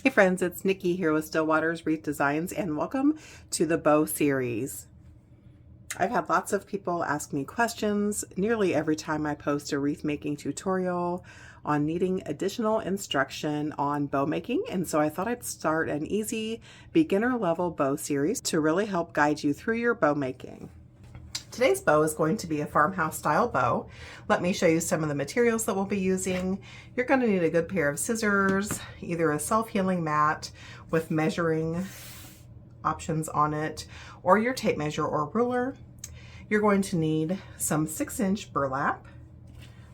Hey friends, it's Nikki here with Stillwater's Wreath Designs, and welcome to the bow series. I've had lots of people ask me questions nearly every time I post a wreath making tutorial on needing additional instruction on bow making, and so I thought I'd start an easy beginner level bow series to really help guide you through your bow making. Today's bow is going to be a farmhouse style bow. Let me show you some of the materials that we'll be using. You're going to need a good pair of scissors, either a self-healing mat with measuring options on it, or your tape measure or ruler. You're going to need some 6-inch burlap,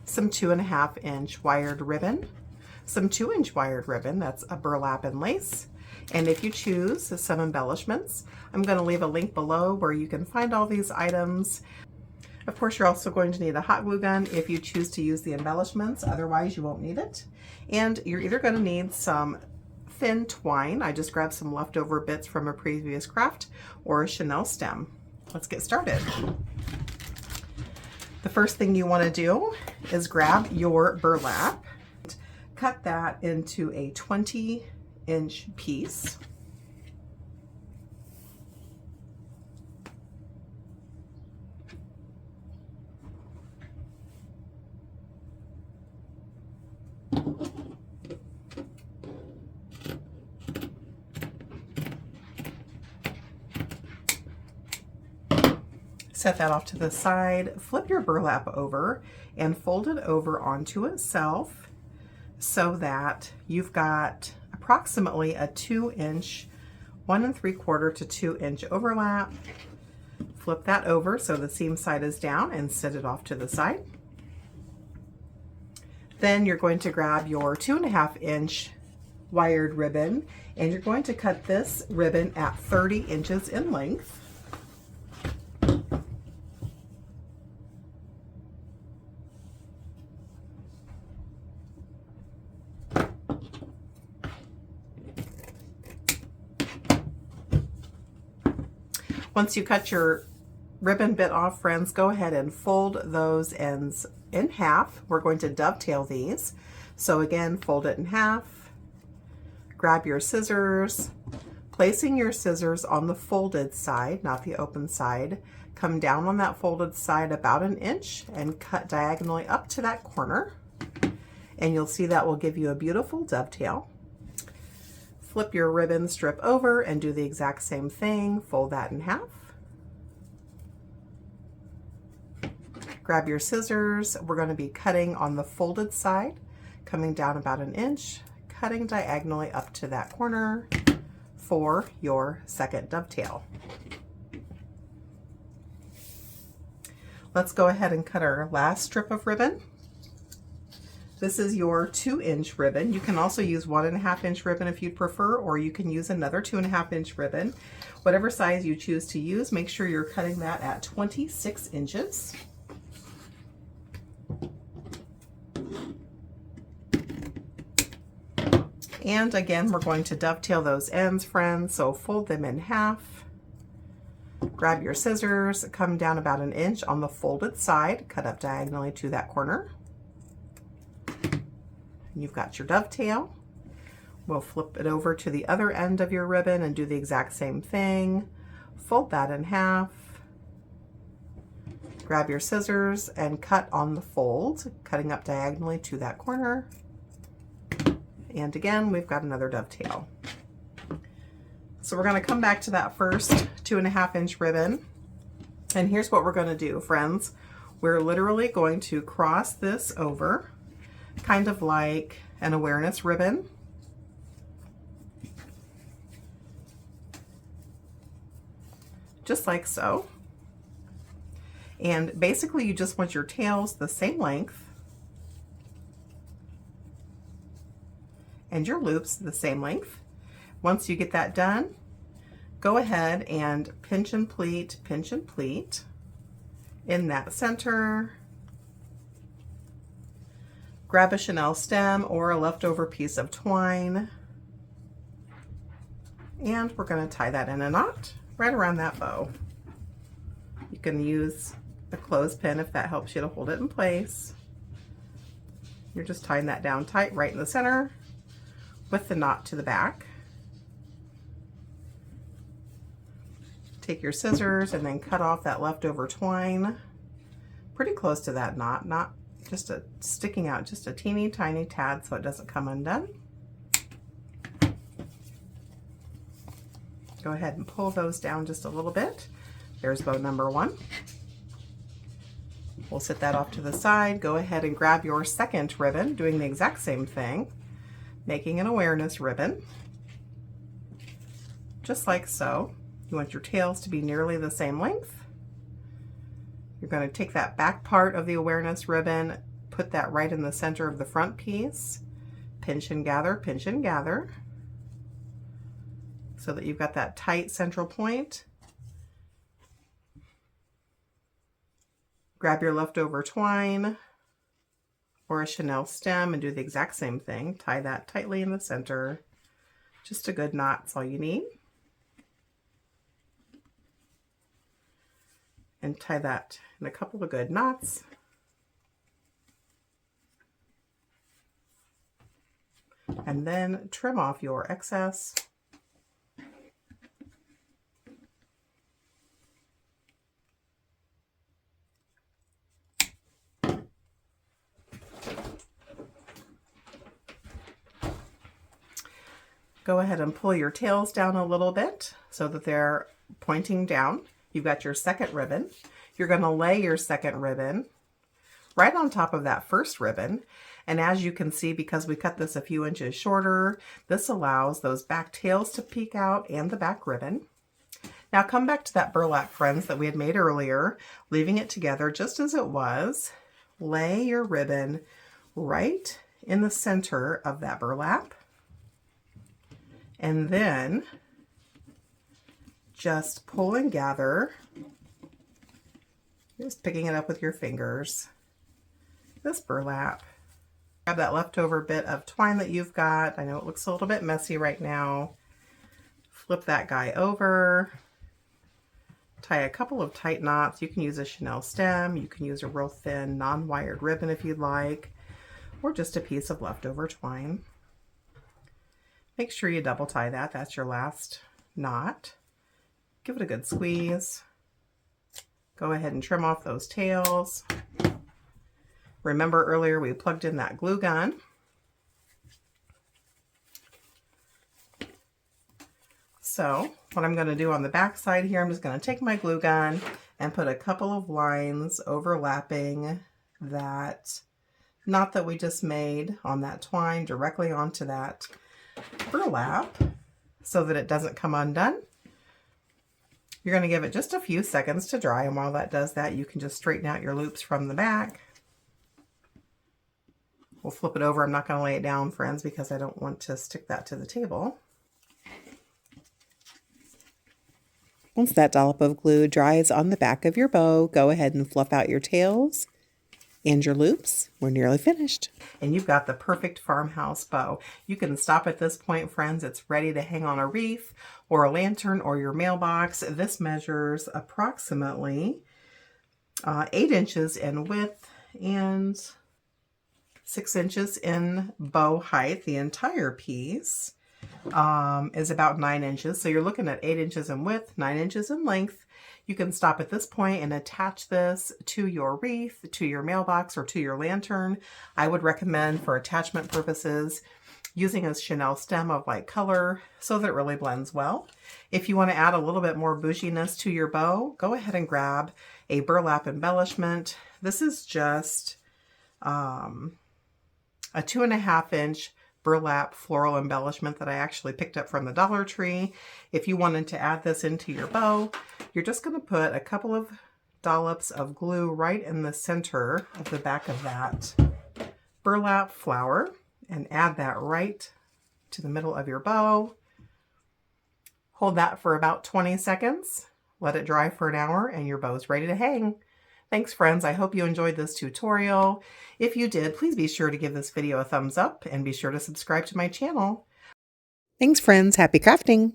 some 2.5-inch wired ribbon, some 2-inch wired ribbon, that's a burlap and lace, and if you choose some embellishments, I'm going to leave a link below where you can find all these items. Of course, you're also going to need a hot glue gun if you choose to use the embellishments, otherwise you won't need it. And you're either going to need some thin twine, I just grabbed some leftover bits from a previous craft, or a chenille stem. Let's get started. The first thing you want to do is grab your burlap, cut that into a 20-inch piece. Set that off to the side, flip your burlap over and fold it over onto itself so that you've got approximately a 2-inch, 1 3/4 to 2-inch overlap. Flip that over so the seam side is down and set it off to the side. Then you're going to grab your 2.5-inch wired ribbon and you're going to cut this ribbon at 30 inches in length. Once you cut your ribbon bit off, friends, go ahead and fold those ends in half. We're going to dovetail these. So again, fold it in half, grab your scissors, placing your scissors on the folded side, not the open side. Come down on that folded side about 1 inch and cut diagonally up to that corner. And you'll see that will give you a beautiful dovetail. Flip your ribbon strip over and do the exact same thing. Fold that in half. Grab your scissors. We're going to be cutting on the folded side, coming down about 1 inch, cutting diagonally up to that corner for your second dovetail. Let's go ahead and cut our last strip of ribbon. This is your 2-inch ribbon. You can also use 1.5-inch ribbon if you'd prefer, or you can use another 2.5-inch ribbon. Whatever size you choose to use, make sure you're cutting that at 26 inches. And again, we're going to dovetail those ends, friends, so fold them in half. Grab your scissors, come down about 1 inch on the folded side, cut up diagonally to that corner. You've got your dovetail. We'll flip it over to the other end of your ribbon and do the exact same thing. Fold that in half. Grab your scissors and cut on the fold, cutting up diagonally to that corner. And again, we've got another dovetail. So we're going to come back to that first 2.5-inch ribbon. And here's what we're going to do, friends. We're literally going to cross this over, kind of like an awareness ribbon. Just like so. And basically you just want your tails the same length and your loops the same length. Once you get that done, go ahead and pinch and pleat in that center. Grab a chenille stem or a leftover piece of twine, and we're going to tie that in a knot right around that bow. You can use a clothespin if that helps you to hold it in place. You're just tying that down tight right in the center. with the knot to the back. Take your scissors and then cut off that leftover twine pretty close to that knot, not just sticking out just a teeny tiny tad so it doesn't come undone. Go ahead and pull those down just a little bit. There's bow number 1. We'll set that off to the side. Go ahead and grab your second ribbon, doing the exact same thing, making an awareness ribbon, just like so. You want your tails to be nearly the same length. You're going to take that back part of the awareness ribbon, put that right in the center of the front piece, pinch and gather, so that you've got that tight central point. Grab your leftover twine or a chenille stem and do the exact same thing. Tie that tightly in the center. Just a good knot, that's all you need. And tie that in a couple of good knots. And then trim off your excess. Go ahead and pull your tails down a little bit so that they're pointing down. You've got your second ribbon. You're going to lay your second ribbon right on top of that first ribbon. And as you can see, because we cut this a few inches shorter, this allows those back tails to peek out and the back ribbon. Now come back to that burlap, friends, that we had made earlier, leaving it together just as it was. Lay your ribbon right in the center of that burlap. And then just pull and gather, just picking it up with your fingers, this burlap. Grab that leftover bit of twine that you've got. I know it looks a little bit messy right now. Flip that guy over, tie a couple of tight knots. You can use a chenille stem, you can use a real thin non-wired ribbon if you'd like, or just a piece of leftover twine. Make sure you double tie that. That's your last knot. Give it a good squeeze. Go ahead and trim off those tails. Remember earlier we plugged in that glue gun. So what I'm going to do on the back side here, I'm just going to take my glue gun and put a couple of lines overlapping that knot that we just made on that twine directly onto that burlap so that it doesn't come undone. You're going to give it just a few seconds to dry, and while that does that, you can just straighten out your loops from the back. We'll flip it over. I'm not going to lay it down, friends, because I don't want to stick that to the table. Once that dollop of glue dries on the back of your bow, go ahead and fluff out your tails and your loops. We're nearly finished. And you've got the perfect farmhouse bow. You can stop at this point, friends. It's ready to hang on a wreath or a lantern or your mailbox. This measures approximately 8 inches in width and 6 inches in bow height. The entire piece is about 9 inches. So you're looking at 8 inches in width, 9 inches in length. You can stop at this point and attach this to your wreath, to your mailbox, or to your lantern. I would recommend, for attachment purposes, using a chenille stem of light color so that it really blends well. If you want to add a little bit more bouginess to your bow, go ahead and grab a burlap embellishment. This is just a 2.5 inch burlap floral embellishment that I actually picked up from the Dollar Tree. If you wanted to add this into your bow, you're just going to put a couple of dollops of glue right in the center of the back of that burlap flower and add that right to the middle of your bow. Hold that for about 20 seconds. Let it dry for an hour and your bow's ready to hang. Thanks, friends. I hope you enjoyed this tutorial. If you did, please be sure to give this video a thumbs up and be sure to subscribe to my channel. Thanks, friends. Happy crafting.